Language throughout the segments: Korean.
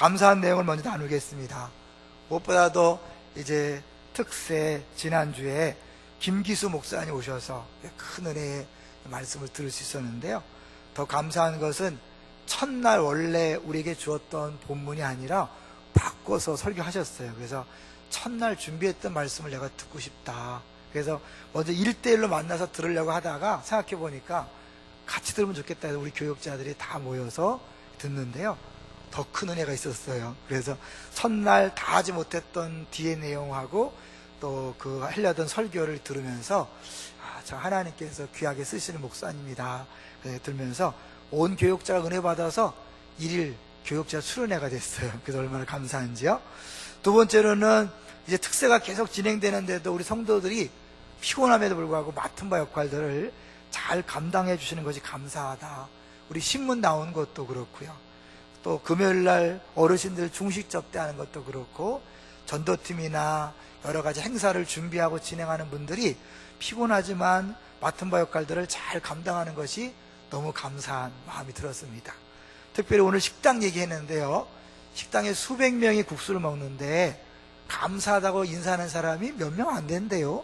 감사한 내용을 먼저 나누겠습니다. 무엇보다도 이제 특세 지난주에 김기수 목사님 오셔서 큰 은혜의 말씀을 들을 수 있었는데요. 더 감사한 것은 첫날 원래 우리에게 주었던 본문이 아니라 바꿔서 설교하셨어요. 그래서 첫날 준비했던 말씀을 내가 듣고 싶다. 그래서 먼저 1대1로 만나서 들으려고 하다가 생각해 보니까 같이 들으면 좋겠다 해서 우리 교육자들이 다 모여서 듣는데요. 더 큰 은혜가 있었어요. 그래서 첫날 다 하지 못했던 뒤의 내용하고 또 그 하려던 설교를 들으면서 저 하나님께서 귀하게 쓰시는 목사님이다 들으면서 온 교육자가 은혜 받아서 1일 교육자 수련회가 됐어요. 그래서 얼마나 감사한지요. 두 번째로는 이제 특세가 계속 진행되는데도 우리 성도들이 피곤함에도 불구하고 맡은 바 역할들을 잘 감당해 주시는 것이 감사하다. 우리 신문 나온 것도 그렇고요. 또 금요일날 어르신들 중식 접대하는 것도 그렇고 전도팀이나 여러 가지 행사를 준비하고 진행하는 분들이 피곤하지만 맡은 바 역할들을 잘 감당하는 것이 너무 감사한 마음이 들었습니다. 특별히 오늘 식당 얘기했는데요. 식당에 수백 명이 국수를 먹는데 감사하다고 인사하는 사람이 몇 명 안 된대요.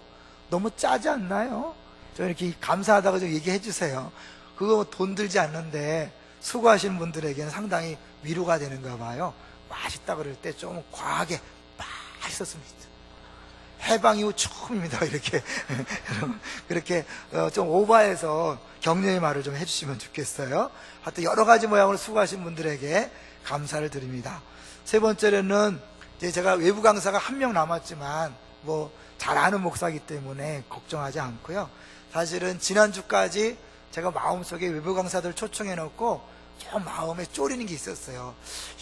너무 짜지 않나요? 좀 이렇게 감사하다고 좀 얘기해 주세요. 그거 돈 들지 않는데 수고하시는 분들에게는 상당히 위로가 되는가 봐요. 맛있다 그럴 때 좀 과하게 맛있었습니다. 해방 이후 처음입니다. 이렇게 그렇게 좀 오버해서 격려의 말을 좀 해주시면 좋겠어요. 하여튼 여러 가지 모양으로 수고하신 분들에게 감사를 드립니다. 세 번째로는 이제 제가 외부 강사가 한 명 남았지만 뭐 잘 아는 목사이기 때문에 걱정하지 않고요. 사실은 지난주까지 제가 마음속에 외부 강사들 초청해 놓고 좀 마음에 쪼리는 게 있었어요.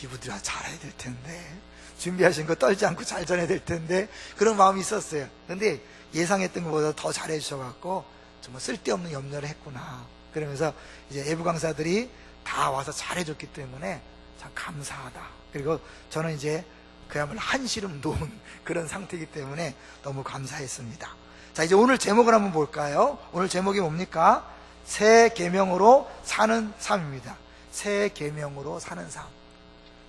이분들이 잘해야 될 텐데, 준비하신 거 떨지 않고 잘 전해야 될 텐데, 그런 마음이 있었어요. 근데 예상했던 것보다 더 잘해 주셔갖고 정말 쓸데없는 염려를 했구나. 그러면서 이제 외부 강사들이 다 와서 잘해줬기 때문에 참 감사하다. 그리고 저는 이제 그야말로 한시름 놓은 그런 상태이기 때문에 너무 감사했습니다. 자, 이제 오늘 제목을 한번 볼까요? 오늘 제목이 뭡니까? 새 계명으로 사는 삶입니다. 새 계명으로 사는 삶.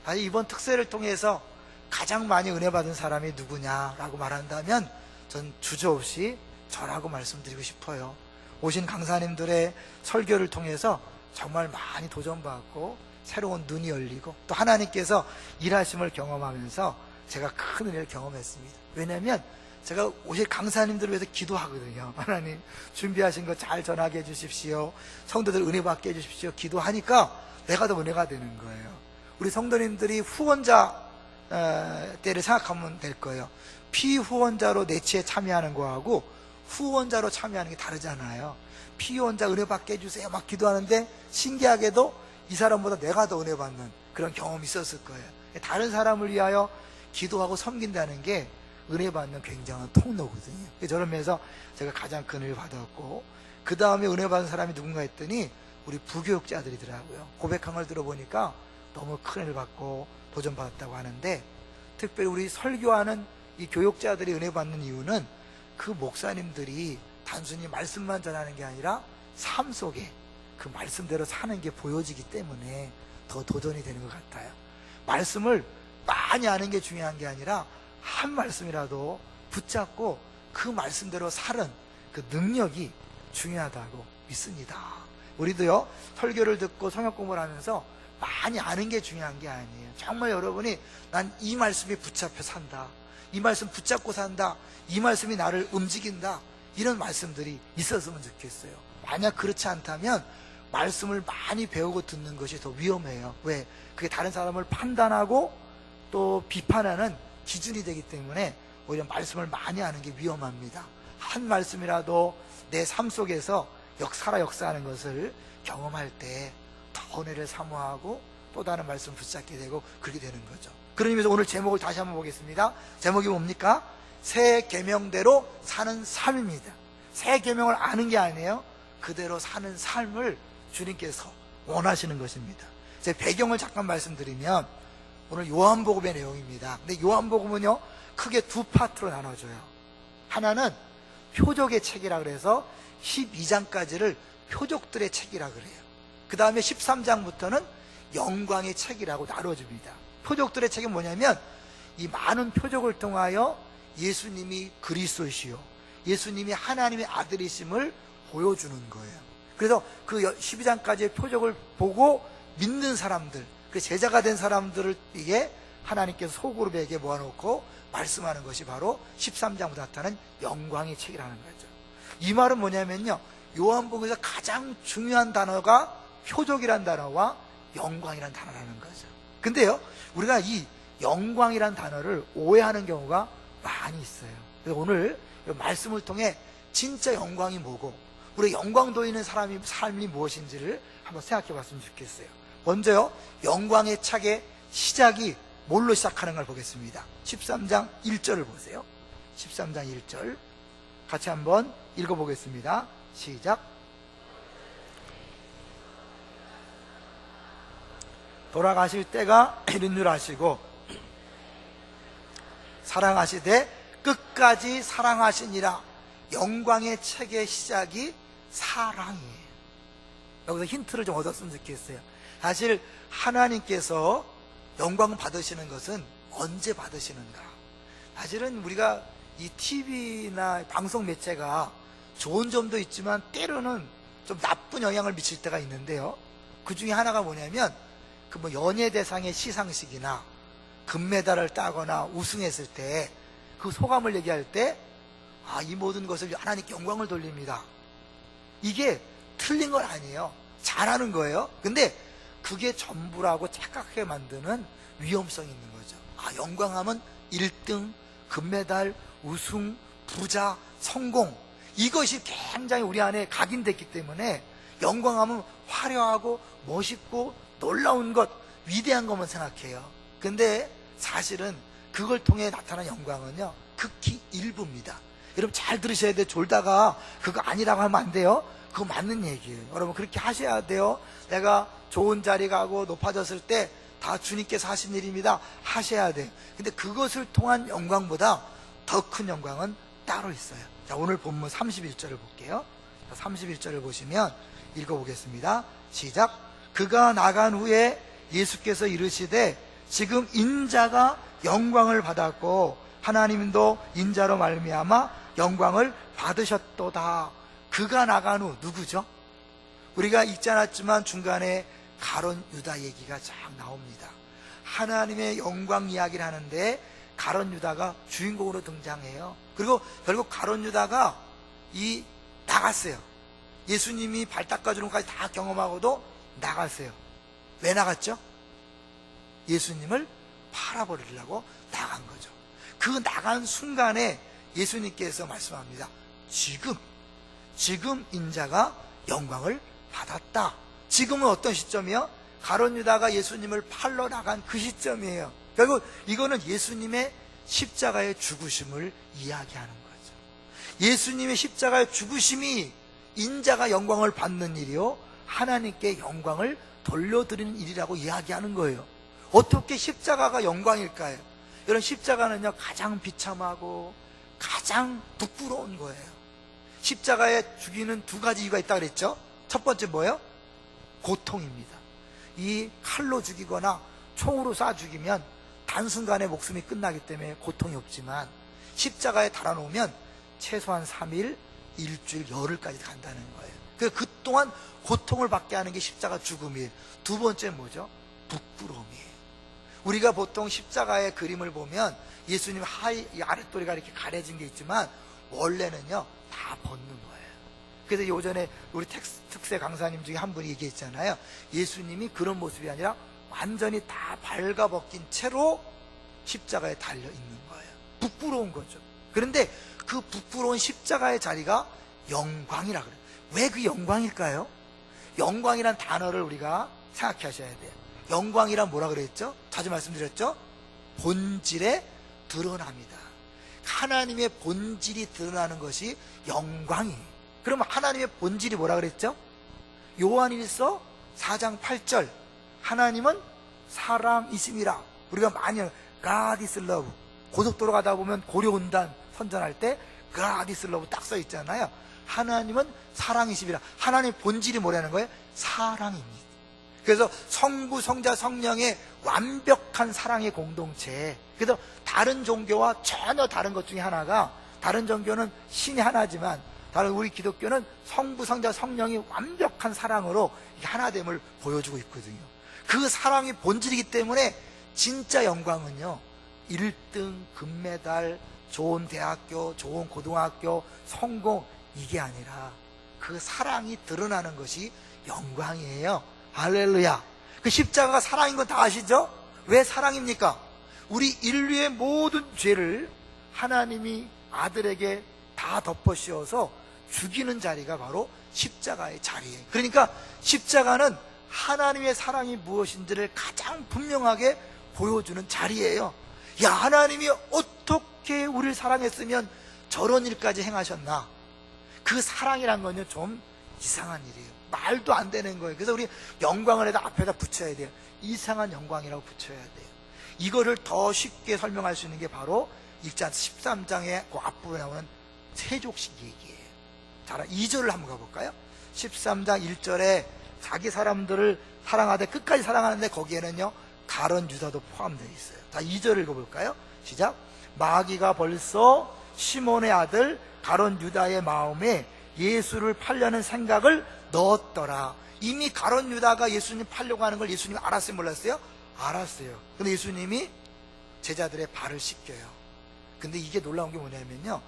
사실 이번 특세를 통해서 가장 많이 은혜 받은 사람이 누구냐라고 말한다면 전 주저없이 저라고 말씀드리고 싶어요. 오신 강사님들의 설교를 통해서 정말 많이 도전받고 새로운 눈이 열리고 또 하나님께서 일하심을 경험하면서 제가 큰 은혜를 경험했습니다. 왜냐하면 제가 오실 강사님들을 위해서 기도하거든요. 하나님 준비하신 거 잘 전하게 해주십시오. 성도들 은혜 받게 해주십시오. 기도하니까 내가 더 은혜가 되는 거예요. 우리 성도님들이 후원자 때를 생각하면 될 거예요. 피후원자로 내치에 참여하는 거하고 후원자로 참여하는 게 다르잖아요. 피후원자 은혜 받게 해주세요 막 기도하는데 신기하게도 이 사람보다 내가 더 은혜 받는 그런 경험이 있었을 거예요. 다른 사람을 위하여 기도하고 섬긴다는 게 은혜 받는 굉장한 통로거든요. 저런 면에서 제가 가장 큰 은혜를 받았고, 그 다음에 은혜 받은 사람이 누군가 했더니 우리 부교육자들이더라고요. 고백한 걸 들어보니까 너무 큰 은혜를 받고 도전받았다고 하는데, 특별히 우리 설교하는 이 교육자들이 은혜 받는 이유는 그 목사님들이 단순히 말씀만 전하는 게 아니라 삶 속에 그 말씀대로 사는 게 보여지기 때문에 더 도전이 되는 것 같아요. 말씀을 많이 아는 게 중요한 게 아니라 한 말씀이라도 붙잡고 그 말씀대로 사는 그 능력이 중요하다고 믿습니다. 우리도요, 설교를 듣고 성역 공부를 하면서 많이 아는 게 중요한 게 아니에요. 정말 여러분이 난 이 말씀에 붙잡혀 산다, 이 말씀 붙잡고 산다, 이 말씀이 나를 움직인다, 이런 말씀들이 있었으면 좋겠어요. 만약 그렇지 않다면 말씀을 많이 배우고 듣는 것이 더 위험해요. 왜? 그게 다른 사람을 판단하고 또 비판하는 기준이 되기 때문에 오히려 말씀을 많이 아는 게 위험합니다. 한 말씀이라도 내 삶 속에서 역사하는 것을 경험할 때 더 은혜를 사모하고 또 다른 말씀 붙잡게 되고 그렇게 되는 거죠. 그런 의미에서 오늘 제목을 다시 한번 보겠습니다. 제목이 뭡니까? 새 계명대로 사는 삶입니다. 새 계명을 아는 게 아니에요. 그대로 사는 삶을 주님께서 원하시는 것입니다. 제 배경을 잠깐 말씀드리면 오늘 요한복음의 내용입니다. 근데 요한복음은요, 크게 두 파트로 나눠져요. 하나는 표적의 책이라 그래서 12장까지를 표적들의 책이라 그래요. 그 다음에 13장부터는 영광의 책이라고 나눠집니다. 표적들의 책은 뭐냐면 이 많은 표적을 통하여 예수님이 그리스도시요, 예수님이 하나님의 아들이심을 보여주는 거예요. 그래서 그 12장까지의 표적을 보고 믿는 사람들, 그 제자가 된 사람들에게 하나님께서 소그룹에게 모아놓고 말씀하는 것이 바로 13장부터 나타나는 영광의 책이라는 거죠. 이 말은 뭐냐면요, 요한복음에서 가장 중요한 단어가 표적이란 단어와 영광이란 단어라는 거죠. 근데요, 우리가 이 영광이란 단어를 오해하는 경우가 많이 있어요. 그래서 오늘 말씀을 통해 진짜 영광이 뭐고 우리 영광도 있는 삶이 무엇인지를 한번 생각해 봤으면 좋겠어요. 먼저요, 영광의 책의 시작이 뭘로 시작하는 걸 보겠습니다. 13장 1절을 보세요. 13장 1절 같이 한번 읽어보겠습니다. 시작. 돌아가실 때가 이른 줄 아시고 사랑하시되 끝까지 사랑하시니라. 영광의 책의 시작이 사랑이에요. 여기서 힌트를 좀 얻었으면 좋겠어요. 사실 하나님께서 영광 받으시는 것은 언제 받으시는가? 사실은 우리가 이 TV나 방송 매체가 좋은 점도 있지만 때로는 좀 나쁜 영향을 미칠 때가 있는데요, 그 중에 하나가 뭐냐면 그 뭐 연예대상의 시상식이나 금메달을 따거나 우승했을 때 그 소감을 얘기할 때 이 모든 것을 하나님께 영광을 돌립니다. 이게 틀린 건 아니에요. 잘하는 거예요. 근데 그게 전부라고 착각하게 만드는 위험성이 있는 거죠. 영광하면 1등, 금메달, 우승, 부자, 성공, 이것이 굉장히 우리 안에 각인됐기 때문에 영광하면 화려하고 멋있고 놀라운 것, 위대한 것만 생각해요. 근데 사실은 그걸 통해 나타난 영광은요, 극히 일부입니다. 여러분 잘 들으셔야 돼요. 졸다가 그거 아니라고 하면 안 돼요. 그거 맞는 얘기예요. 여러분 그렇게 하셔야 돼요. 내가 좋은 자리 가고 높아졌을 때 다 주님께서 하신 일입니다 하셔야 돼요. 근데 그것을 통한 영광보다 더 큰 영광은 따로 있어요. 자, 오늘 본문 31절을 볼게요. 31절을 보시면 읽어보겠습니다. 시작. 그가 나간 후에 예수께서 이르시되 지금 인자가 영광을 받았고 하나님도 인자로 말미암아 영광을 받으셨도다. 그가 나간 후 누구죠? 우리가 읽지 않았지만 중간에 가룟 유다 얘기가 쫙 나옵니다. 하나님의 영광 이야기를 하는데 가룟 유다가 주인공으로 등장해요. 그리고 결국 가룟 유다가 나갔어요. 예수님이 발 닦아주는 것까지 다 경험하고도 나갔어요. 왜 나갔죠? 예수님을 팔아버리려고 나간 거죠. 그 나간 순간에 예수님께서 말씀합니다. 지금 인자가 영광을 받았다. 지금은 어떤 시점이요? 가룟 유다가 예수님을 팔러 나간 그 시점이에요. 결국 이거는 예수님의 십자가의 죽으심을 이야기하는 거죠. 예수님의 십자가의 죽으심이 인자가 영광을 받는 일이요, 하나님께 영광을 돌려드리는 일이라고 이야기하는 거예요. 어떻게 십자가가 영광일까요? 여러분, 십자가는요 가장 비참하고 가장 부끄러운 거예요. 십자가에 죽이는 두 가지 이유가 있다고 그랬죠. 첫 번째 뭐예요? 고통입니다. 이 칼로 죽이거나 총으로 쏴 죽이면 단순간에 목숨이 끝나기 때문에 고통이 없지만 십자가에 달아놓으면 최소한 3일, 일주일, 열흘까지 간다는 거예요. 그 동안 고통을 받게 하는 게 십자가 죽음이에요. 두 번째 뭐죠? 부끄러움이에요. 우리가 보통 십자가의 그림을 보면 예수님 아랫도리가 이렇게 가려진 게 있지만 원래는요 다 벗는 거예요. 그래서 요전에 우리 특세 강사님 중에 한 분이 얘기했잖아요. 예수님이 그런 모습이 아니라 완전히 다 발가벗긴 채로 십자가에 달려 있는 거예요. 부끄러운 거죠. 그런데 그 부끄러운 십자가의 자리가 영광이라 그래요. 왜 그 영광일까요? 영광이란 단어를 우리가 생각하셔야 돼요. 영광이란 뭐라 그랬죠? 자주 말씀드렸죠? 본질에 드러납니다. 하나님의 본질이 드러나는 것이 영광이에요. 그러면 하나님의 본질이 뭐라 그랬죠? 요한일서 4장 8절, 하나님은 사랑이심이라. 우리가 많이 God is love, 고속도로 가다 보면 고려운단 선전할 때 God is love 딱 써 있잖아요. 하나님은 사랑이심이라. 하나님의 본질이 뭐라는 거예요? 사랑입니다. 그래서 성부, 성자, 성령의 완벽한 사랑의 공동체. 그래서 다른 종교와 전혀 다른 것 중에 하나가, 다른 종교는 신이 하나지만 다른 우리 기독교는 성부, 성자, 성령이 완벽한 사랑으로 하나됨을 보여주고 있거든요. 그 사랑이 본질이기 때문에 진짜 영광은요, 1등, 금메달, 좋은 대학교, 좋은 고등학교, 성공, 이게 아니라 그 사랑이 드러나는 것이 영광이에요. 할렐루야. 그 십자가가 사랑인 건 다 아시죠? 왜 사랑입니까? 우리 인류의 모든 죄를 하나님이 아들에게 다 덮어 씌워서 죽이는 자리가 바로 십자가의 자리예요. 그러니까 십자가는 하나님의 사랑이 무엇인지를 가장 분명하게 보여주는 자리예요. 야, 하나님이 어떻게 우리를 사랑했으면 저런 일까지 행하셨나? 그 사랑이란 건요, 좀 이상한 일이에요. 말도 안 되는 거예요. 그래서 우리 영광을 앞에다 붙여야 돼요. 이상한 영광이라고 붙여야 돼요. 이거를 더 쉽게 설명할 수 있는 게 바로 13장의 그 앞부분에 나오는 세족식 얘기예요. 자, 2절을 한번 가볼까요? 13장 1절에 자기 사람들을 사랑하되 끝까지 사랑하는데 거기에는요, 가룟 유다도 포함되어 있어요. 자, 2절을 읽어볼까요? 시작. 마귀가 벌써 시몬의 아들 가룟 유다의 마음에 예수를 팔려는 생각을 넣었더라. 이미 가룟 유다가 예수님 팔려고 하는 걸 예수님이 알았어요, 몰랐어요? 알았어요. 근데 예수님이 제자들의 발을 씻겨요. 근데 이게 놀라운 게 뭐냐면요,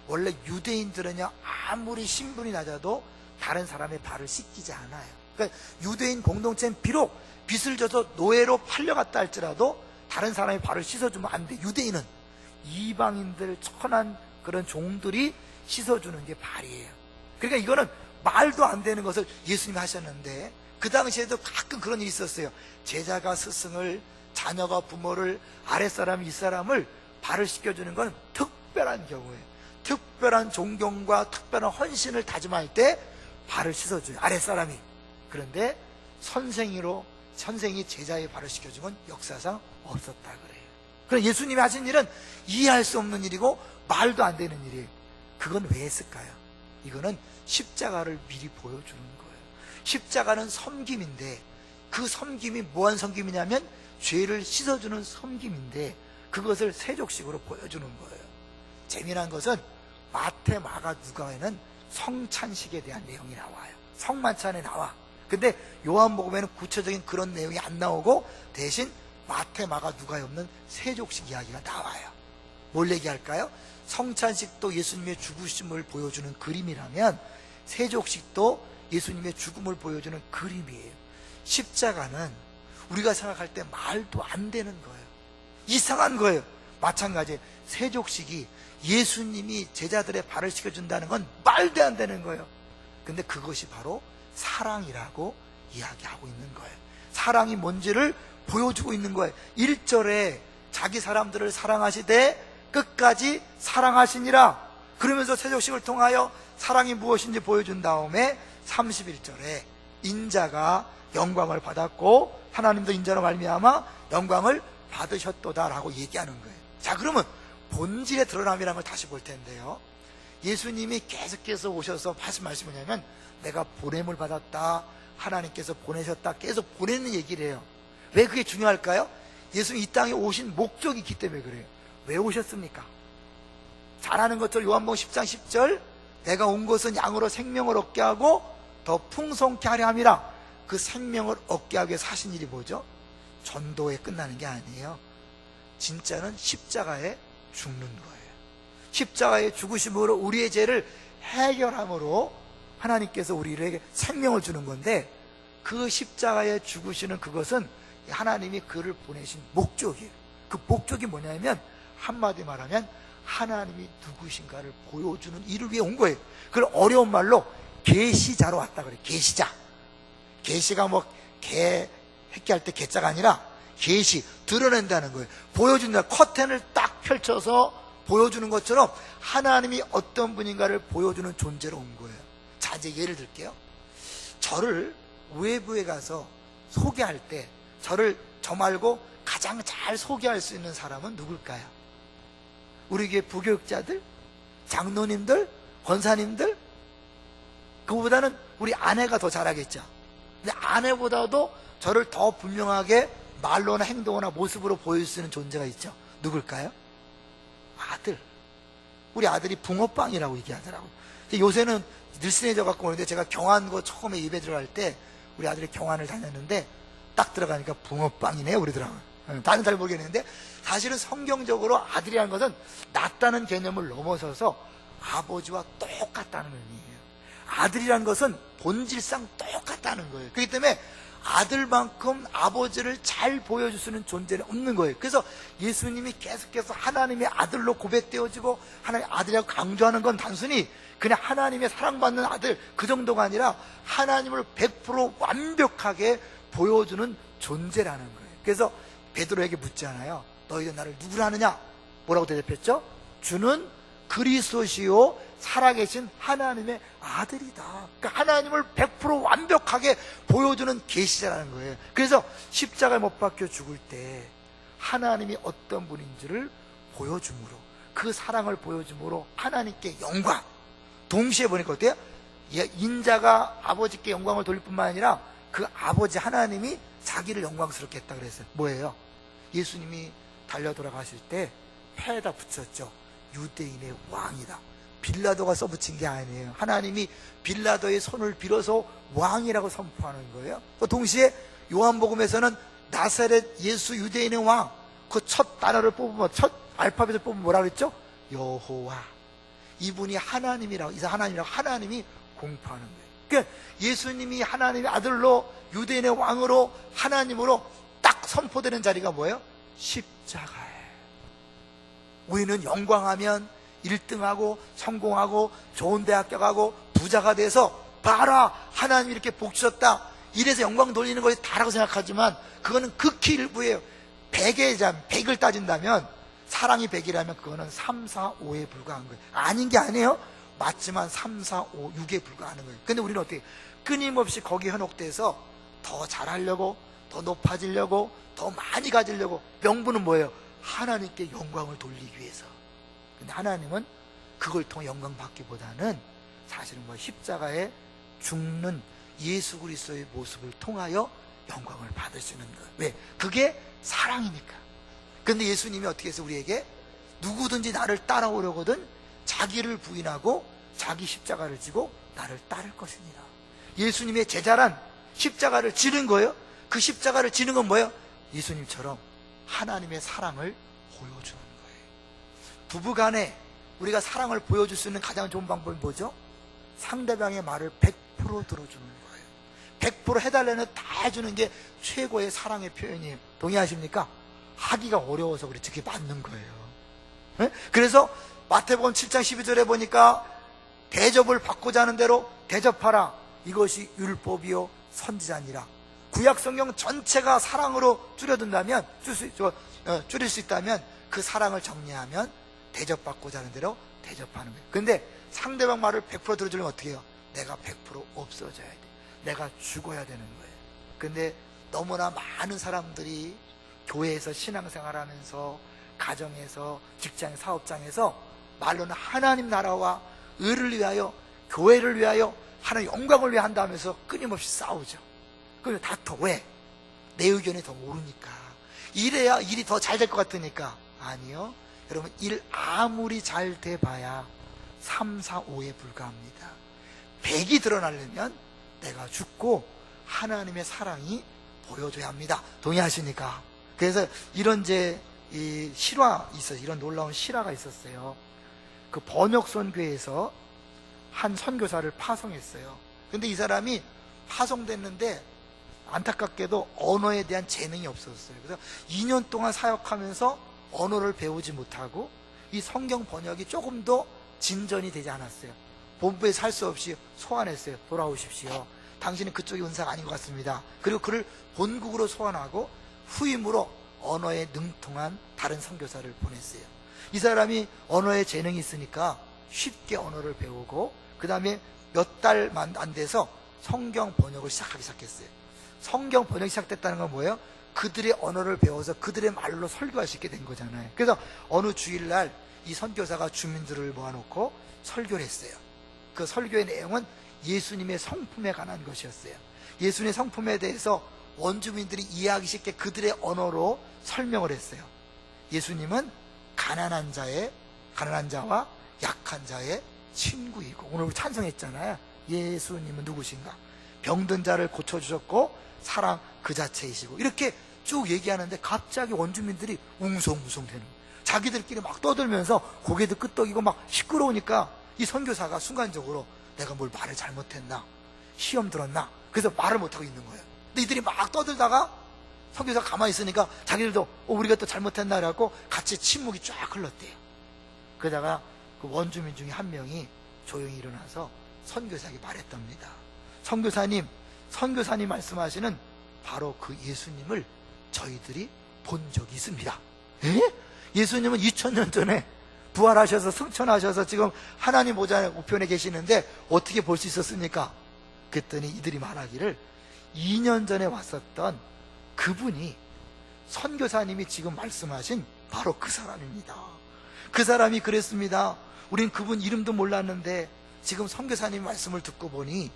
원래 유대인들은요, 아무리 신분이 낮아도 다른 사람의 발을 씻기지 않아요. 그러니까 유대인 공동체는 비록 빚을 져서 노예로 팔려갔다 할지라도 다른 사람의 발을 씻어주면 안 돼. 유대인은 이방인들, 천한 그런 종들이 씻어주는 게 발이에요. 그러니까 이거는 말도 안 되는 것을 예수님이 하셨는데, 그 당시에도 가끔 그런 일이 있었어요. 제자가 스승을, 자녀가 부모를, 아랫사람이 윗사람을 발을 씻겨주는 건 특별한 경우예요. 특별한 존경과 특별한 헌신을 다짐할 때 발을 씻어줘요, 아랫사람이. 그런데 선생이 제자의 발을 씻겨준 건 역사상 없었다 그래요. 그럼 예수님이 하신 일은 이해할 수 없는 일이고 말도 안 되는 일이에요. 그건 왜 했을까요? 이거는 십자가를 미리 보여주는 거예요. 십자가는 섬김인데, 그 섬김이 뭐한 섬김이냐면 죄를 씻어주는 섬김인데, 그것을 세족식으로 보여주는 거예요. 재미난 것은 마태, 마가, 누가에는 성찬식에 대한 내용이 나와요. 성만찬에 나와. 근데 요한복음에는 구체적인 그런 내용이 안 나오고 대신 마태, 마가, 누가에 없는 세족식 이야기가 나와요. 뭘 얘기할까요? 성찬식도 예수님의 죽으심을 보여주는 그림이라면 세족식도 예수님의 죽음을 보여주는 그림이에요. 십자가는 우리가 생각할 때 말도 안 되는 거예요. 이상한 거예요. 마찬가지예요. 세족식이 예수님이 제자들의 발을 씻겨준다는 건 말도 안 되는 거예요. 근데 그것이 바로 사랑이라고 이야기하고 있는 거예요. 사랑이 뭔지를 보여주고 있는 거예요. 1절에 자기 사람들을 사랑하시되 끝까지 사랑하시니라, 그러면서 세족식을 통하여 사랑이 무엇인지 보여준 다음에 31절에 인자가 영광을 받았고 하나님도 인자로 말미암아 영광을 받으셨도다라고 얘기하는 거예요. 자, 그러면 본질의 드러남이라는 걸 다시 볼 텐데요, 예수님이 계속해서 오셔서 하신 말씀이 뭐냐면 내가 보냄을 받았다, 하나님께서 보내셨다, 계속 보내는 얘기를 해요. 왜 그게 중요할까요? 예수님 이 땅에 오신 목적이 있기 때문에 그래요. 왜 오셨습니까? 잘 아는 것처럼 요한복음 10장 10절, 내가 온 것은 양으로 생명을 얻게 하고 더 풍성케 하려 함이라. 그 생명을 얻게 하기 위해서 하신 일이 뭐죠? 전도에 끝나는 게 아니에요. 진짜는 십자가에 죽는 거예요. 십자가의 죽으심으로 우리의 죄를 해결함으로 하나님께서 우리에게 생명을 주는 건데, 그 십자가에 죽으시는 그것은 하나님이 그를 보내신 목적이에요. 그 목적이 뭐냐면 한마디 말하면 하나님이 누구신가를 보여주는 일을 위해 온 거예요. 그걸 어려운 말로 계시자로 왔다 그래요. 계시자. 계시가 뭐 개 새끼 할 때 개자가 아니라 계시, 드러낸다는 거예요. 보여준다. 커튼을 딱 펼쳐서 보여주는 것처럼 하나님이 어떤 분인가를 보여주는 존재로 온 거예요. 자, 이제 예를 들게요. 저를 외부에 가서 소개할 때 저 말고 가장 잘 소개할 수 있는 사람은 누굴까요? 우리 교회 부교육자들, 장로님들, 권사님들? 그거보다는 우리 아내가 더 잘하겠죠. 근데 아내보다도 저를 더 분명하게 말로나 행동이나 모습으로 보여줄 수 있는 존재가 있죠. 누굴까요? 아들. 우리 아들이 붕어빵이라고 얘기하더라고요. 요새는 늘씬해져 갖고 오는데, 제가 경환고 처음에 예배 들어갈 때 우리 아들이 경환을 다녔는데 딱 들어가니까 붕어빵이네요 그러더라고요. 다른 잘 모르겠는데, 사실은 성경적으로 아들이라는 것은 낫다는 개념을 넘어서서 아버지와 똑같다는 의미예요. 아들이라는 것은 본질상 똑같다는 거예요. 그렇기 때문에 아들만큼 아버지를 잘 보여줄 수 있는 존재는 없는 거예요. 그래서 예수님이 계속해서 하나님의 아들로 고백되어지고 하나님의 아들이라고 강조하는 건 단순히 그냥 하나님의 사랑받는 아들 그 정도가 아니라 하나님을 100% 완벽하게 보여주는 존재라는 거예요. 그래서 베드로에게 묻잖아요. 너희들 나를 누구라 하느냐? 뭐라고 대답했죠? 주는 그리스도시요 살아계신 하나님의 아들이다. 그러니까 하나님을 100% 완벽하게 보여주는 계시자라는 거예요. 그래서 십자가에 못 박혀 죽을 때 하나님이 어떤 분인지를 보여줌으로, 그 사랑을 보여줌으로 하나님께 영광, 동시에 보니까 어때요? 인자가 아버지께 영광을 돌릴 뿐만 아니라 그 아버지 하나님이 자기를 영광스럽게 했다 그랬어요. 뭐예요? 예수님이 달려 돌아가실 때 패에다 붙였죠. 유대인의 왕이다. 빌라도가 써붙인 게 아니에요. 하나님이 빌라도의 손을 빌어서 왕이라고 선포하는 거예요. 동시에 요한복음에서는 나사렛 예수 유대인의 왕, 그 첫 단어를 뽑으면, 첫 알파벳을 뽑으면 뭐라 그랬죠? 여호와. 이분이 하나님이라고, 이제 하나님이라고 하나님이 공포하는 거예요. 그러니까 예수님이 하나님의 아들로 유대인의 왕으로 하나님으로 딱 선포되는 자리가 뭐예요? 십자가예요. 우리는 영광하면 1등하고 성공하고 좋은 대학 가고 부자가 돼서 봐라 하나님이 이렇게 복 주셨다, 이래서 영광 돌리는 것이 다라고 생각하지만 그거는 극히 일부예요. 100을 따진다면, 사랑이 100이라면 그거는 3, 4, 5에 불과한 거예요. 아닌 게 아니에요. 맞지만 3, 4, 5, 6에 불과하는 거예요. 근데 우리는 어떻게 끊임없이 거기에 현혹돼서 더 잘하려고, 더 높아지려고, 더 많이 가지려고. 명분은 뭐예요? 하나님께 영광을 돌리기 위해서. 근데 하나님은 그걸 통해 영광 받기보다는 사실은 십자가에 죽는 예수 그리스도의 모습을 통하여 영광을 받으시는 거예요. 왜? 그게 사랑이니까. 근데 예수님이 어떻게 해서 우리에게 누구든지 나를 따라오려거든 자기를 부인하고 자기 십자가를 지고 나를 따를 것이니라. 예수님의 제자란 십자가를 지는 거예요. 그 십자가를 지는 건 뭐예요? 예수님처럼 하나님의 사랑을 보여주는 거예요. 부부간에 우리가 사랑을 보여줄 수 있는 가장 좋은 방법이 뭐죠? 상대방의 말을 100% 들어주는 거예요. 100% 해달라는 다 해주는 게 최고의 사랑의 표현이에요. 동의하십니까? 하기가 어려워서 그렇지 그게 맞는 거예요. 네? 그래서 마태복음 7장 12절에 보니까 대접을 받고자 하는 대로 대접하라. 이것이 율법이요 선지자니라. 구약 성경 전체가 사랑으로 줄여둔다면, 줄일 수 있다면 그 사랑을 정리하면 대접받고자 하는 대로 대접하는 거예요. 근데 상대방 말을 100% 들어주려면 어떻게 해요? 내가 100% 없어져야 돼. 내가 죽어야 되는 거예요. 근데 너무나 많은 사람들이 교회에서 신앙생활하면서, 가정에서, 직장, 사업장에서 말로는 하나님 나라와 의를 위하여, 교회를 위하여, 하나님 영광을 위해 한다면서 끊임없이 싸우죠. 그리고 다퉈. 왜? 내 의견이 더 옳으니까, 이래야 일이 더 잘 될 것 같으니까. 아니요. 여러분, 일 아무리 잘 돼봐야 3, 4, 5에 불과합니다. 100이 드러나려면 내가 죽고 하나님의 사랑이 보여줘야 합니다. 동의하십니까? 그래서 이런 이 실화 있어요. 이런 놀라운 실화가 있었어요. 그 번역선교회에서 한 선교사를 파송했어요. 근데 이 사람이 파송됐는데 안타깝게도 언어에 대한 재능이 없었어요. 그래서 2년 동안 사역하면서 언어를 배우지 못하고 이 성경 번역이 조금 더 진전이 되지 않았어요. 본부에서 할 수 없이 소환했어요. 돌아오십시오. 당신은 그쪽의 은사가 아닌 것 같습니다. 그리고 그를 본국으로 소환하고 후임으로 언어에 능통한 다른 선교사를 보냈어요. 이 사람이 언어에 재능이 있으니까 쉽게 언어를 배우고, 그 다음에 몇 달만 안 돼서 성경 번역을 시작하기 시작했어요. 성경 번역이 시작됐다는 건 뭐예요? 그들의 언어를 배워서 그들의 말로 설교할 수 있게 된 거잖아요. 그래서 어느 주일날 이 선교사가 주민들을 모아놓고 설교를 했어요. 그 설교의 내용은 예수님의 성품에 관한 것이었어요. 예수님의 성품에 대해서 원주민들이 이해하기 쉽게 그들의 언어로 설명을 했어요. 예수님은 가난한 자와 약한 자의 친구이고, 오늘 우리 찬송했잖아요. 예수님은 누구신가? 병든 자를 고쳐주셨고 사랑 그 자체이시고, 이렇게 쭉 얘기하는데 갑자기 원주민들이 웅성웅성 되는 거예요. 자기들끼리 막 떠들면서 고개도 끄덕이고 막 시끄러우니까 이 선교사가 순간적으로 내가 뭘 말을 잘못했나, 시험 들었나, 그래서 말을 못하고 있는 거예요. 근데 이들이 막 떠들다가 선교사가 가만히 있으니까 자기들도 우리가 또 잘못했나 그래갖고 같이 침묵이 쫙 흘렀대요. 그러다가 그 원주민 중에 한 명이 조용히 일어나서 선교사에게 말했답니다. 선교사님 말씀하시는 바로 그 예수님을 저희들이 본 적이 있습니다. 예수님은 2000년 전에 부활하셔서 승천하셔서 지금 하나님 보좌 우편에 계시는데 어떻게 볼 수 있었습니까? 그랬더니 이들이 말하기를 2년 전에 왔었던 그분이, 선교사님이 지금 말씀하신 바로 그 사람입니다. 그 사람이 그랬습니다. 우린 그분 이름도 몰랐는데 지금 선교사님 말씀을 듣고 보니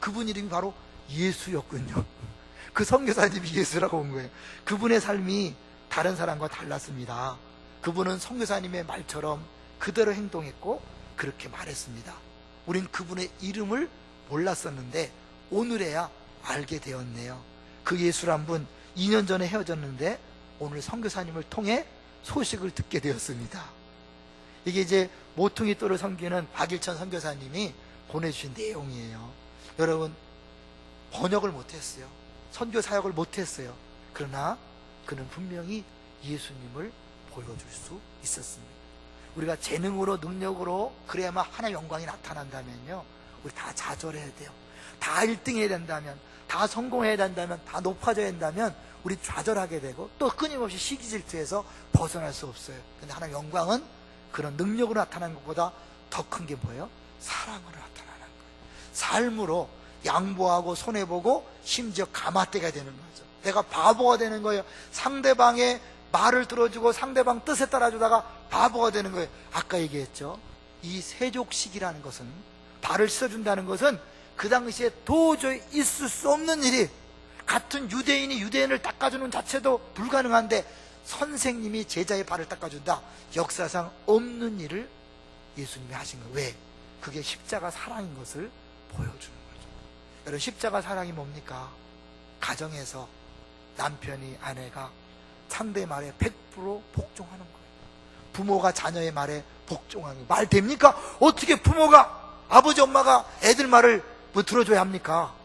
그분 이름이 바로 예수였군요. 그 선교사님이 예수라고 온 거예요. 그분의 삶이 다른 사람과 달랐습니다. 그분은 선교사님의 말처럼 그대로 행동했고 그렇게 말했습니다. 우린 그분의 이름을 몰랐었는데 오늘에야 알게 되었네요. 그 예수란 분 2년 전에 헤어졌는데 오늘 선교사님을 통해 소식을 듣게 되었습니다. 이게 이제 모퉁이 돌을 섬기는 박일천 선교사님이 보내주신 내용이에요. 여러분, 번역을 못했어요. 선교 사역을 못했어요. 그러나 그는 분명히 예수님을 보여줄 수 있었습니다. 우리가 재능으로, 능력으로 그래야만 하나의 영광이 나타난다면요, 우리 다 좌절해야 돼요. 다 1등 해야 된다면, 다 성공해야 된다면, 다 높아져야 된다면 우리 좌절하게 되고 또 끊임없이 시기 질투에서 벗어날 수 없어요. 근데 하나님 영광은 그런 능력으로 나타나는 것보다 더 큰 게 뭐예요? 사랑으로 나타나는 거예요. 삶으로 양보하고 손해보고 심지어 가마떼가 되는 거죠. 내가 바보가 되는 거예요. 상대방의 말을 들어주고 상대방 뜻에 따라주다가 바보가 되는 거예요. 아까 얘기했죠. 이 세족식이라는 것은, 발을 씻어준다는 것은 그 당시에 도저히 있을 수 없는 일이, 같은 유대인이 유대인을 닦아주는 자체도 불가능한데 선생님이 제자의 발을 닦아준다, 역사상 없는 일을 예수님이 하신 거예요. 왜? 그게 십자가 사랑인 것을 보여주는 거죠. 여러분, 십자가 사랑이 뭡니까? 가정에서 남편이 아내가 상대의 말에 100% 복종하는 거예요. 부모가 자녀의 말에 복종하는 거예요. 말 됩니까? 어떻게 부모가, 아버지 엄마가 애들 말을 뭐 들어줘야 합니까?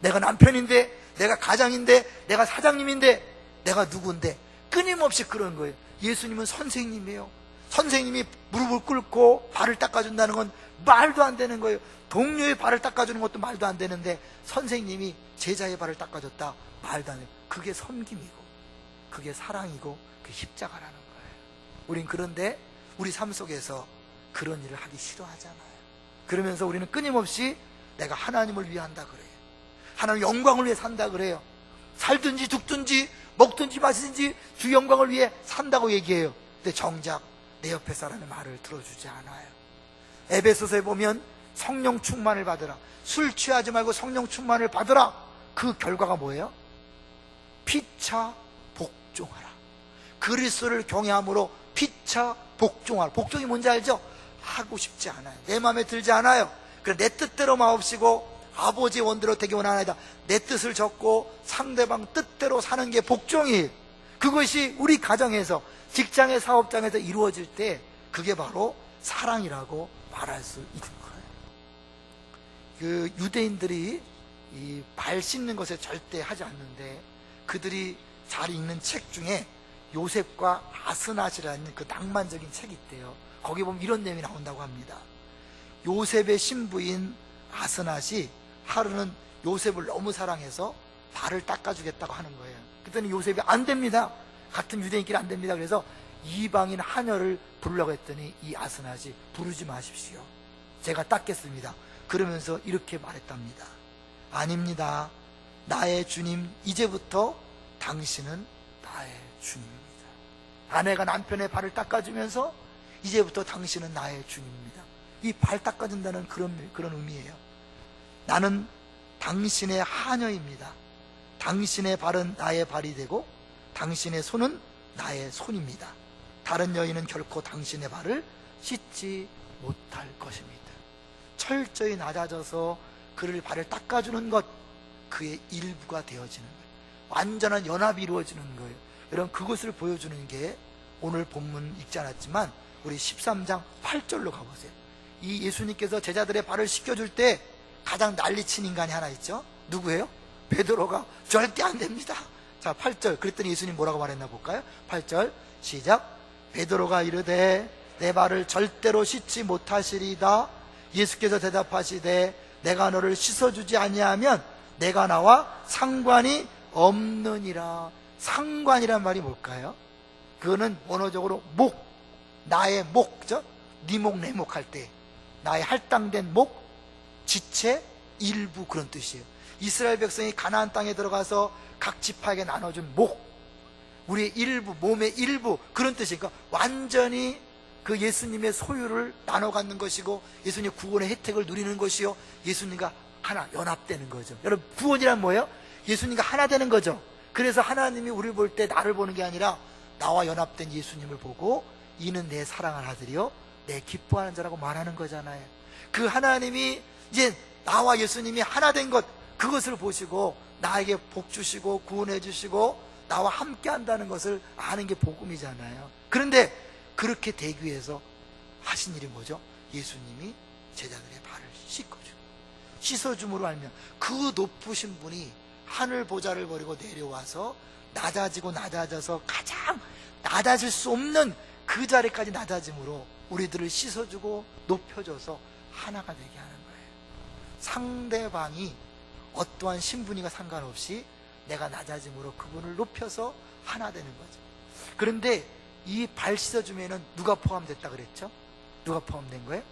내가 남편인데, 내가 가장인데, 내가 사장님인데, 내가 누구인데, 끊임없이 그런 거예요. 예수님은 선생님이에요. 선생님이 무릎을 꿇고 발을 닦아준다는 건 말도 안 되는 거예요. 동료의 발을 닦아주는 것도 말도 안 되는데 선생님이 제자의 발을 닦아줬다, 말도 안 해요. 그게 섬김이고 그게 사랑이고 그게 십자가라는 거예요. 우린 그런데 우리 삶 속에서 그런 일을 하기 싫어하잖아요. 그러면서 우리는 끊임없이 내가 하나님을 위해 한다 그래요. 하나님 영광을 위해 산다 그래요. 살든지 죽든지 먹든지 마시든지 주 영광을 위해 산다고 얘기해요. 근데 정작 내 옆에 사람의 말을 들어주지 않아요. 에베소서에 보면 성령 충만을 받으라, 술 취하지 말고 성령 충만을 받으라. 그 결과가 뭐예요? 피차 복종하라. 그리스도를 경외함으로 피차 복종하라. 복종이 뭔지 알죠? 하고 싶지 않아요. 내 마음에 들지 않아요. 그래, 내 뜻대로 마옵시고 아버지의 원대로 되기 원하나이다. 내 뜻을 적고 상대방 뜻대로 사는 게 복종이에요. 그것이 우리 가정에서, 직장의 사업장에서 이루어질 때 그게 바로 사랑이라고 말할 수 있는 거예요. 그 유대인들이 이 발 씻는 것에 절대 하지 않는데 그들이 잘 읽는 책 중에 요셉과 아스낫이라는 그 낭만적인 책이 있대요. 거기 보면 이런 내용이 나온다고 합니다. 요셉의 신부인 아스낫이 하루는 요셉을 너무 사랑해서 발을 닦아주겠다고 하는 거예요. 그랬더니 요셉이 안 됩니다. 같은 유대인끼리 안 됩니다. 그래서 이방인 하녀를 부르려고 했더니 이 아스낫이 부르지 마십시오, 제가 닦겠습니다. 그러면서 이렇게 말했답니다. 아닙니다. 나의 주님, 이제부터 당신은 나의 주님입니다. 아내가 남편의 발을 닦아주면서 이제부터 당신은 나의 주님입니다. 이 발 닦아준다는 그런 의미예요. 나는 당신의 하녀입니다. 당신의 발은 나의 발이 되고 당신의 손은 나의 손입니다. 다른 여인은 결코 당신의 발을 씻지 못할 것입니다. 철저히 낮아져서 그를 발을 닦아주는 것, 그의 일부가 되어지는 거예요. 완전한 연합이 이루어지는 거예요. 여러분, 그것을 보여주는 게 오늘 본문 읽지 않았지만 우리 13장 8절로 가보세요. 이 예수님께서 제자들의 발을 씻겨줄 때 가장 난리친 인간이 하나 있죠. 누구예요? 베드로가. 절대 안 됩니다. 자, 8절. 그랬더니 예수님 뭐라고 말했나 볼까요? 8절 시작. 베드로가 이르되 내 발을 절대로 씻지 못하시리다. 예수께서 대답하시되 내가 너를 씻어주지 아니하면 내가 나와 상관이 없느니라. 상관이란 말이 뭘까요? 그거는 원어적으로 목, 나의 목, 네 목 내 목 할 때 나의 할당된 목, 지체, 일부, 그런 뜻이에요. 이스라엘 백성이 가나안 땅에 들어가서 각 지파에게 나눠준 목, 우리의 일부, 몸의 일부, 그런 뜻이니까 완전히 그 예수님의 소유를 나눠 갖는 것이고 예수님의 구원의 혜택을 누리는 것이요, 예수님과 하나 연합되는 거죠. 여러분, 구원이란 뭐예요? 예수님과 하나 되는 거죠. 그래서 하나님이 우리를 볼 때 나를 보는 게 아니라 나와 연합된 예수님을 보고 이는 내 사랑하는 아들이요 내 기뻐하는 자라고 말하는 거잖아요. 그 하나님이 이제 나와 예수님이 하나 된 것, 그것을 보시고 나에게 복 주시고 구원해 주시고 나와 함께 한다는 것을 아는 게 복음이잖아요. 그런데 그렇게 되기 위해서 하신 일이 뭐죠? 예수님이 제자들의 발을 씻어줌으로 알면 그 높으신 분이 하늘 보좌를 버리고 내려와서 낮아지고 낮아져서 가장 낮아질 수 없는 그 자리까지 낮아짐으로 우리들을 씻어주고 높여줘서 하나가 되게 하는 거예요. 상대방이 어떠한 신분이가 상관없이 내가 낮아짐으로 그분을 높여서 하나 되는 거죠. 그런데 이 발 씻어줌에는 누가 포함됐다 그랬죠? 누가 포함된 거예요?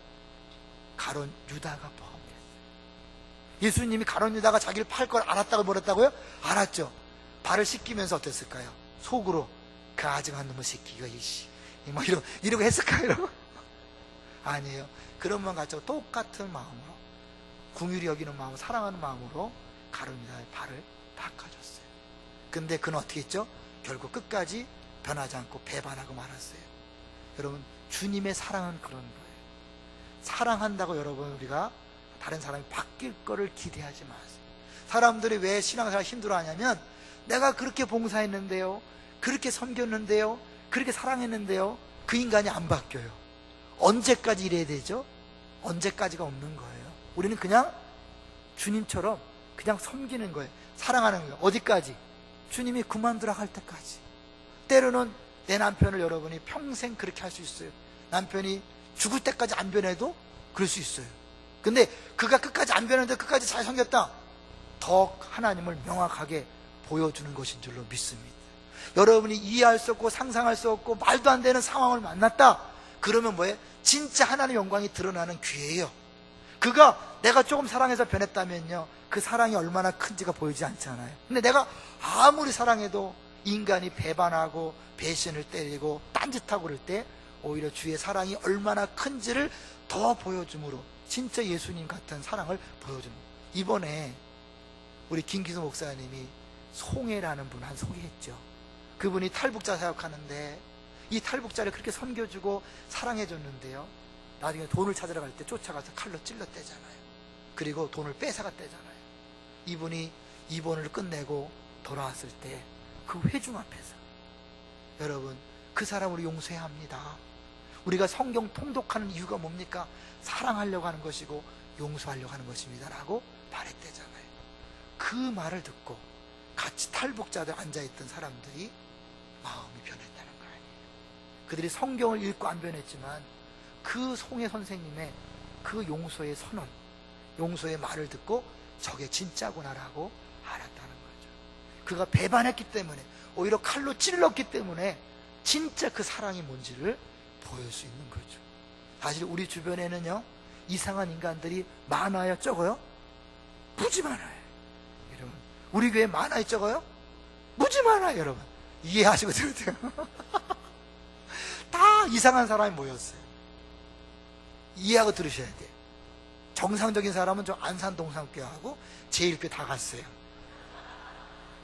가룟 유다가 포함됐어요. 예수님이 가룟 유다가 자기를 팔 걸 알았다고 뭐랬다고요? 알았죠. 발을 씻기면서 어땠을까요? 속으로 그 아증한 놈의 새끼가 이씨 뭐 이러고 했을까요? 이러고? 아니에요. 그런 마음 가지고 똑같은 마음으로, 긍휼히 여기는 마음, 사랑하는 마음으로 가룟 유다의 발을 닦아줬어요. 근데 그는 어떻게 했죠? 결국 끝까지 변하지 않고 배반하고 말았어요. 여러분, 주님의 사랑은 그런 거예요. 사랑한다고 여러분 우리가 다른 사람이 바뀔 거를 기대하지 마세요. 사람들이 왜 신앙생활 힘들어하냐면 내가 그렇게 봉사했는데요, 그렇게 섬겼는데요, 그렇게 사랑했는데요, 그 인간이 안 바뀌어요. 언제까지 이래야 되죠? 언제까지가 없는 거예요. 우리는 그냥 주님처럼 그냥 섬기는 거예요. 사랑하는 거예요. 어디까지? 주님이 그만두라 할 때까지. 때로는 내 남편을 여러분이 평생 그렇게 할 수 있어요. 남편이 죽을 때까지 안 변해도 그럴 수 있어요. 근데 그가 끝까지 안 변했는데 끝까지 잘 섬겼다, 더 하나님을 명확하게 보여주는 것인 줄로 믿습니다. 여러분이 이해할 수 없고 상상할 수 없고 말도 안 되는 상황을 만났다, 그러면 뭐예요? 진짜 하나님의 영광이 드러나는 기회예요. 그가 내가 조금 사랑해서 변했다면요, 그 사랑이 얼마나 큰지가 보이지 않잖아요. 근데 내가 아무리 사랑해도 인간이 배반하고 배신을 때리고 딴짓하고 그럴 때 오히려 주의 사랑이 얼마나 큰지를 더 보여줌으로 진짜 예수님 같은 사랑을 보여줍니다. 이번에 우리 김기수 목사님이 송혜라는 분 한 소개했죠. 그분이 탈북자 사역하는데 이 탈북자를 그렇게 섬겨주고 사랑해줬는데요, 나중에 돈을 찾으러 갈 때 쫓아가서 칼로 찔렀대잖아요. 그리고 돈을 뺏어갔대잖아요. 이분이 입원을 끝내고 돌아왔을 때 그 회중 앞에서, 여러분, 그 사람을 용서해야 합니다. 우리가 성경 통독하는 이유가 뭡니까? 사랑하려고 하는 것이고 용서하려고 하는 것입니다 라고 말했대잖아요. 그 말을 듣고 같이 탈북자들 앉아있던 사람들이 마음이 변했다는 거 아니에요. 그들이 성경을 읽고 안 변했지만 그 송혜 선생님의 그 용서의 선언, 용서의 말을 듣고 저게 진짜구나라고 알았다는 거죠. 그가 배반했기 때문에, 오히려 칼로 찔렀기 때문에 진짜 그 사랑이 뭔지를 보일 수 있는 거죠. 사실 우리 주변에는요, 이상한 인간들이 많아요, 적어요? 무지 많아요. 여러분, 우리 교회 많아요, 적어요? 무지 많아요. 여러분, 이해하시고 들으세요. 다 이상한 사람이 모였어요. 이해하고 들으셔야 돼요. 정상적인 사람은 저 안산동산교회하고 제1교회 다 갔어요.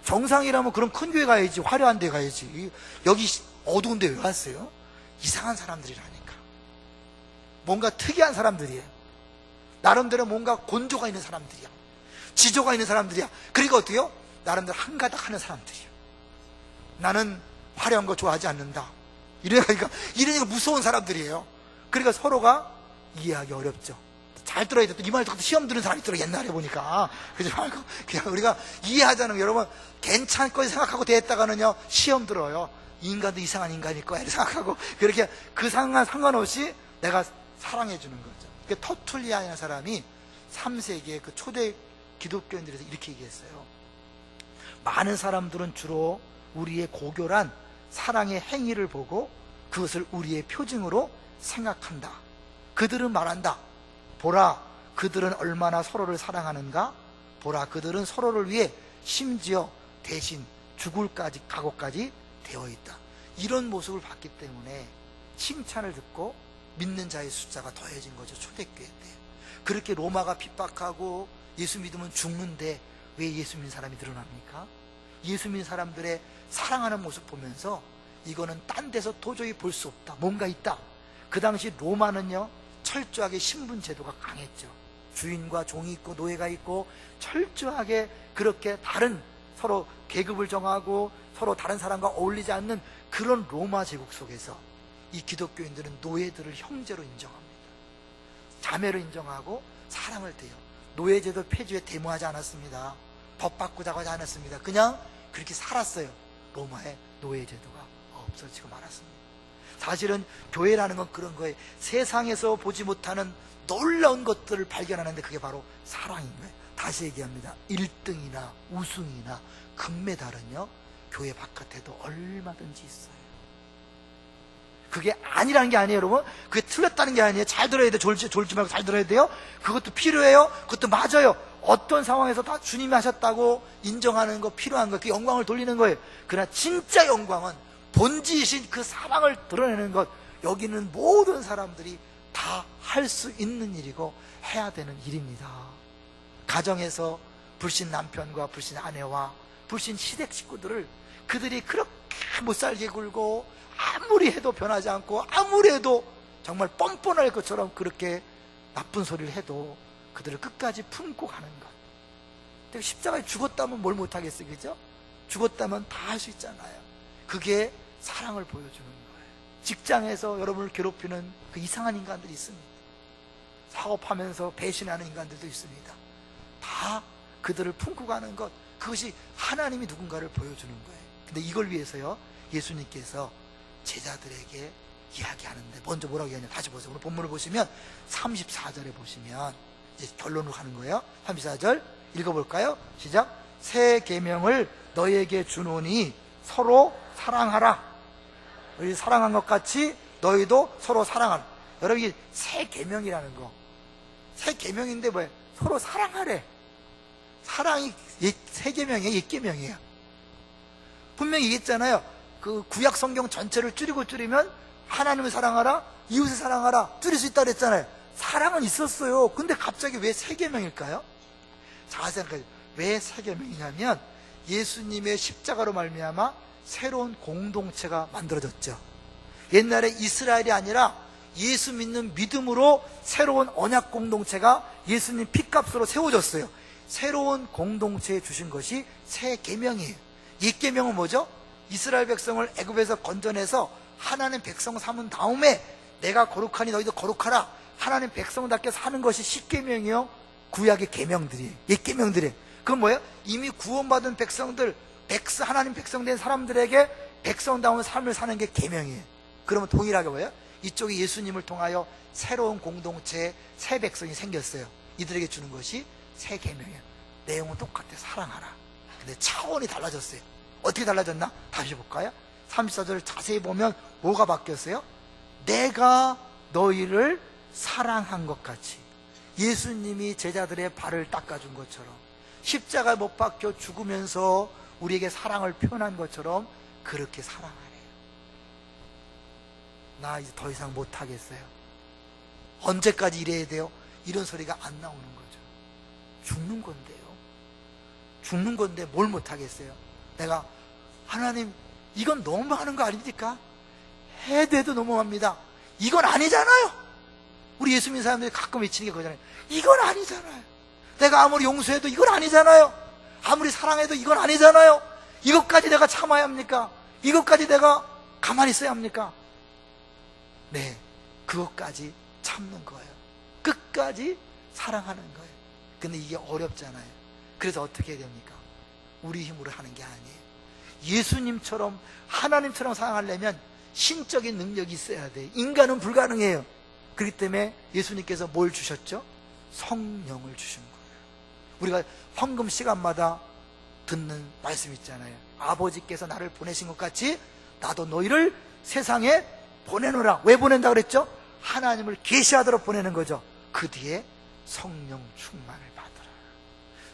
정상이라면 그런 큰 교회 가야지, 화려한 데 가야지. 여기 어두운 데 왜 왔어요? 이상한 사람들이라니까. 뭔가 특이한 사람들이에요. 나름대로 뭔가 곤조가 있는 사람들이야. 지조가 있는 사람들이야. 그러니까 어때요? 나름대로 한가닥 하는 사람들이야. 나는 화려한 거 좋아하지 않는다. 이러니까 무서운 사람들이에요. 그러니까 서로가 이해하기 어렵죠. 잘 들어야 돼. 이 말 듣고 시험 드는 사람이 있더라, 옛날에 보니까. 그러지 말고 그냥 우리가 이해하자는 거. 여러분, 괜찮고 생각하고 대했다가는요 시험 들어요. 인간도 이상한 인간일 거야 이렇게 생각하고, 그렇게 그 상관없이 내가 사랑해 주는 거죠. 터툴리아라는 사람이 3세기의 그 초대 기독교인들에서 이렇게 얘기했어요. 많은 사람들은 주로 우리의 고결한 사랑의 행위를 보고 그것을 우리의 표징으로 생각한다. 그들은 말한다. 보라, 그들은 얼마나 서로를 사랑하는가? 보라, 그들은 서로를 위해 심지어 대신 죽을 각오까지 되어 있다. 이런 모습을 봤기 때문에 칭찬을 듣고 믿는 자의 숫자가 더해진 거죠. 초대교회 때. 그렇게 로마가 핍박하고 예수 믿으면 죽는데 왜 예수 믿는 사람이 늘어납니까? 예수 믿는 사람들의 사랑하는 모습 보면서 이거는 딴 데서 도저히 볼 수 없다. 뭔가 있다. 그 당시 로마는요 철저하게 신분 제도가 강했죠. 주인과 종이 있고 노예가 있고 철저하게 그렇게 다른 서로 계급을 정하고 서로 다른 사람과 어울리지 않는 그런 로마 제국 속에서 이 기독교인들은 노예들을 형제로 인정합니다. 자매로 인정하고 사랑을 대요. 노예제도 폐지에 데모하지 않았습니다. 법 바꾸자고 하지 않았습니다. 그냥 그렇게 살았어요. 로마의 노예제도가 없어지고 말았습니다. 사실은 교회라는 건 그런 거예요. 세상에서 보지 못하는 놀라운 것들을 발견하는데 그게 바로 사랑인 거예요. 다시 얘기합니다. 1등이나 우승이나 금메달은요 교회 바깥에도 얼마든지 있어요. 그게 아니라는 게 아니에요, 여러분. 그게 틀렸다는 게 아니에요. 잘 들어야 돼요. 졸지 말고 잘 들어야 돼요. 그것도 필요해요. 그것도 맞아요. 어떤 상황에서 다 주님이 하셨다고 인정하는 거 필요한 거, 그 영광을 돌리는 거예요. 그러나 진짜 영광은 본질이신 그 사랑을 드러내는 것, 여기는 모든 사람들이 다 할 수 있는 일이고 해야 되는 일입니다. 가정에서 불신 남편과 불신 아내와 불신 시댁 식구들을 그들이 그렇게 못살게 굴고 아무리 해도 변하지 않고 아무리 해도 정말 뻔뻔할 것처럼 그렇게 나쁜 소리를 해도 그들을 끝까지 품고 가는 것. 십자가에 죽었다면 뭘 못하겠어요, 그죠? 죽었다면 다 할 수 있잖아요. 그게 사랑을 보여주는 거예요. 직장에서 여러분을 괴롭히는 그 이상한 인간들이 있습니다. 사업하면서 배신하는 인간들도 있습니다. 다 그들을 품고 가는 것, 그것이 하나님이 누군가를 보여주는 거예요. 근데 이걸 위해서요 예수님께서 제자들에게 이야기하는데 먼저 뭐라고 얘기하냐, 다시 보세요. 오늘 본문을 보시면 34절에 보시면 이제 결론으로 가는 거예요. 34절 읽어볼까요? 시작. 새 계명을 너희에게 주노니 서로 사랑하라. 너희 사랑한 것 같이 너희도 서로 사랑하라. 여러분, 이게 새 계명이라는 거, 새 계명인데 뭐예요? 서로 사랑하래. 사랑이 새 계명이에요, 옛 계명이에요. 분명히 얘기했잖아요. 그 구약 성경 전체를 줄이면 하나님을 사랑하라, 이웃을 사랑하라, 줄일 수 있다 그랬잖아요. 사랑은 있었어요. 근데 갑자기 왜 새 계명일까요? 잘 생각해요. 왜 새 계명이냐면 예수님의 십자가로 말미암아 새로운 공동체가 만들어졌죠. 옛날에 이스라엘이 아니라 예수 믿는 믿음으로 새로운 언약 공동체가 예수님 피값으로 세워졌어요. 새로운 공동체에 주신 것이 새 계명이에요. 옛 계명은 뭐죠? 이스라엘 백성을 애굽에서 건져내서 하나님 백성 삼은 다음에 내가 거룩하니 너희도 거룩하라, 하나님 백성답게 사는 것이 십계명이요 구약의 계명들이에요. 옛 계명들이에요. 그건 뭐예요? 이미 구원받은 백성들, 하나님 백성된 사람들에게 백성다운 삶을 사는 게 계명이에요. 그러면 동일하게 뭐예요? 이쪽에 예수님을 통하여 새로운 공동체에 새 백성이 생겼어요. 이들에게 주는 것이 새 계명이에요. 내용은 똑같아, 사랑하라. 근데 차원이 달라졌어요. 어떻게 달라졌나? 다시 볼까요? 34절을 자세히 보면 뭐가 바뀌었어요? 내가 너희를 사랑한 것 같이, 예수님이 제자들의 발을 닦아준 것처럼, 십자가에 못 박혀 죽으면서 우리에게 사랑을 표현한 것처럼 그렇게 사랑하래요. 나 이제 더 이상 못하겠어요. 언제까지 이래야 돼요? 이런 소리가 안 나오는 거죠. 죽는 건데요. 죽는 건데 뭘 못하겠어요? 내가 하나님 이건 너무하는 거 아닙니까? 해도 너무합니다. 이건 아니잖아요. 우리 예수 믿는 사람들이 가끔 외치는 게 그거잖아요. 이건 아니잖아요. 내가 아무리 용서해도 이건 아니잖아요. 아무리 사랑해도 이건 아니잖아요. 이것까지 내가 참아야 합니까? 이것까지 내가 가만히 있어야 합니까? 네, 그것까지 참는 거예요. 끝까지 사랑하는 거예요. 근데 이게 어렵잖아요. 그래서 어떻게 해야 됩니까? 우리 힘으로 하는 게 아니에요. 예수님처럼 하나님처럼 사랑하려면 신적인 능력이 있어야 돼요. 인간은 불가능해요. 그렇기 때문에 예수님께서 뭘 주셨죠? 성령을 주신 거예요. 우리가 헌금 시간마다 듣는 말씀 있잖아요. 아버지께서 나를 보내신 것 같이 나도 너희를 세상에 보내노라. 왜 보낸다 그랬죠? 하나님을 계시하도록 보내는 거죠. 그 뒤에 성령 충만을 받으라.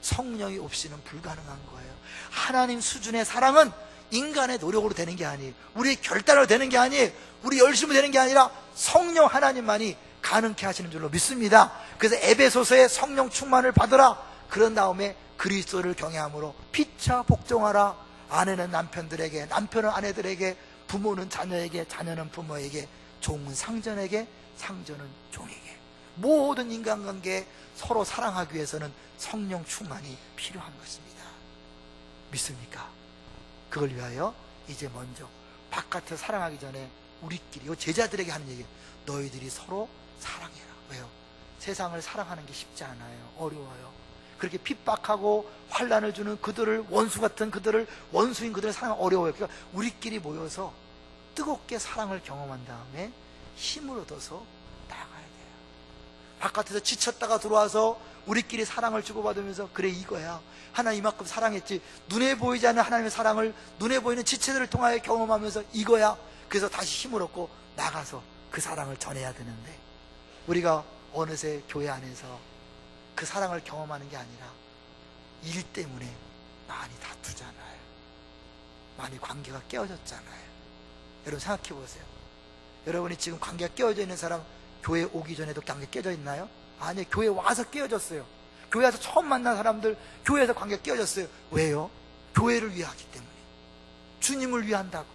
성령이 없이는 불가능한 거예요. 하나님 수준의 사랑은 인간의 노력으로 되는 게 아니에요. 우리의 결단으로 되는 게 아니에요. 우리 열심으로 되는 게 아니라 성령 하나님만이 가능케 하시는 줄로 믿습니다. 그래서 에베소서에 성령 충만을 받으라. 그런 다음에 그리스도를 경외함으로 피차 복종하라. 아내는 남편들에게, 남편은 아내들에게, 부모는 자녀에게, 자녀는 부모에게, 종은 상전에게, 상전은 종에게. 모든 인간관계에 서로 사랑하기 위해서는 성령 충만이 필요한 것입니다. 믿습니까? 그걸 위하여 이제 먼저 바깥에 사랑하기 전에 우리끼리, 제자들에게 하는 얘기예요. 너희들이 서로 사랑해라. 왜요? 세상을 사랑하는 게 쉽지 않아요. 어려워요. 그렇게 핍박하고 환난을 주는 그들을, 원수 같은 그들을, 원수인 그들을 사랑하기 어려워요. 그러니까 우리끼리 모여서 뜨겁게 사랑을 경험한 다음에 힘을 얻어서 나가야 돼요. 바깥에서 지쳤다가 들어와서 우리끼리 사랑을 주고받으면서 그래 이거야, 하나님 이만큼 사랑했지, 눈에 보이지 않는 하나님의 사랑을 눈에 보이는 지체들을 통하여 경험하면서 이거야. 그래서 다시 힘을 얻고 나가서 그 사랑을 전해야 되는데, 우리가 어느새 교회 안에서 그 사랑을 경험하는 게 아니라 일 때문에 많이 다투잖아요. 많이 관계가 깨어졌잖아요. 여러분 생각해 보세요. 여러분이 지금 관계가 깨어져 있는 사람 교회 오기 전에도 관계 깨져 있나요? 아니요. 교회 와서 깨어졌어요. 교회 와서 처음 만난 사람들 교회에서 관계가 깨어졌어요. 왜요? 교회를 위하기 때문에, 주님을 위한다고,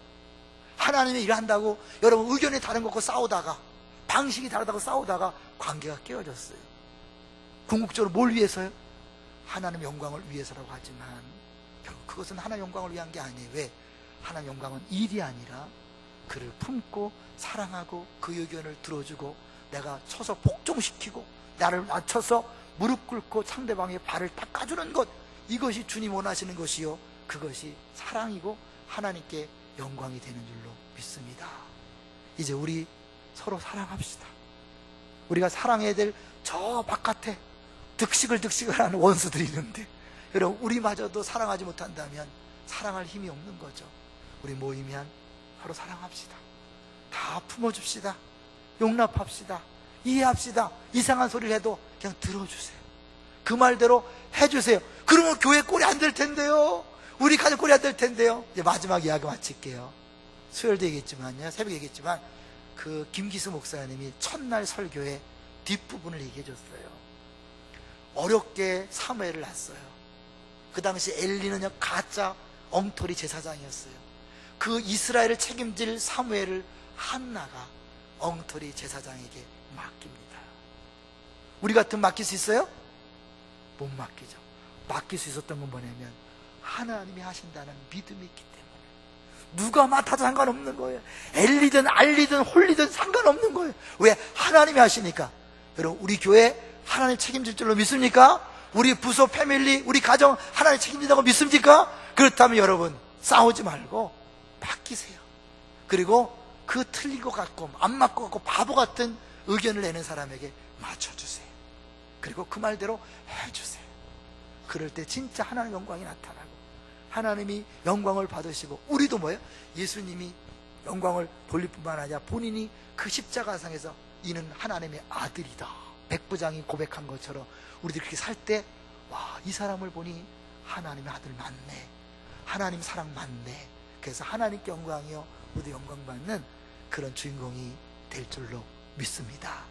하나님의 일을 한다고 여러분 의견이 다른 것과 싸우다가, 방식이 다르다고 싸우다가 관계가 깨어졌어요. 궁극적으로 뭘 위해서요? 하나님의 영광을 위해서라고 하지만 결국 그것은 하나님의 영광을 위한 게 아니에요. 왜? 하나님의 영광은 일이 아니라 그를 품고 사랑하고 그 의견을 들어주고 내가 쳐서 복종시키고 나를 낮춰서 무릎 꿇고 상대방의 발을 닦아주는 것, 이것이 주님 원하시는 것이요, 그것이 사랑이고 하나님께 영광이 되는 줄로 믿습니다. 이제 우리 서로 사랑합시다. 우리가 사랑해야 될 저 바깥에 득식을 하는 원수들이 있는데, 여러분 우리마저도 사랑하지 못한다면 사랑할 힘이 없는 거죠. 우리 모이면 서로 사랑합시다. 다 품어줍시다. 용납합시다. 이해합시다. 이상한 소리를 해도 그냥 들어주세요. 그 말대로 해주세요. 그러면 교회 꼴이 안 될 텐데요. 우리 가족 꼴이 안 될 텐데요. 이제 마지막 이야기 마칠게요. 수요일도 얘기했지만요, 새벽에 얘기했지만, 그 김기수 목사님이 첫날 설교의 뒷부분을 얘기해 줬어요. 어렵게 사무엘을 낳았어요. 그 당시 엘리는요 가짜 엉터리 제사장이었어요. 그 이스라엘을 책임질 사무엘을 한나가 엉터리 제사장에게 맡깁니다. 우리 같으면 맡길 수 있어요? 못 맡기죠. 맡길 수 있었던 건 뭐냐면 하나님이 하신다는 믿음이 있기 때문에. 누가 맡아도 상관없는 거예요. 엘리든 알리든 홀리든 상관없는 거예요. 왜? 하나님이 하시니까. 여러분 우리 교회 하나님 책임질 줄로 믿습니까? 우리 부서, 패밀리, 우리 가정 하나님 책임진다고 믿습니까? 그렇다면 여러분 싸우지 말고 맡기세요. 그리고 그 틀린 것 같고 안 맞고 같고 바보 같은 의견을 내는 사람에게 맞춰주세요. 그리고 그 말대로 해주세요. 그럴 때 진짜 하나님의 영광이 나타나고 하나님이 영광을 받으시고, 우리도 뭐예요? 예수님이 영광을 돌릴 뿐만 아니라 본인이 그 십자가상에서 이는 하나님의 아들이다, 백부장이 고백한 것처럼 우리들이 그렇게 살 때, 와, 이 사람을 보니 하나님의 아들 맞네, 하나님 사랑 맞네. 그래서 하나님께 영광이요 우리도 영광받는 그런 주인공이 될 줄로 믿습니다.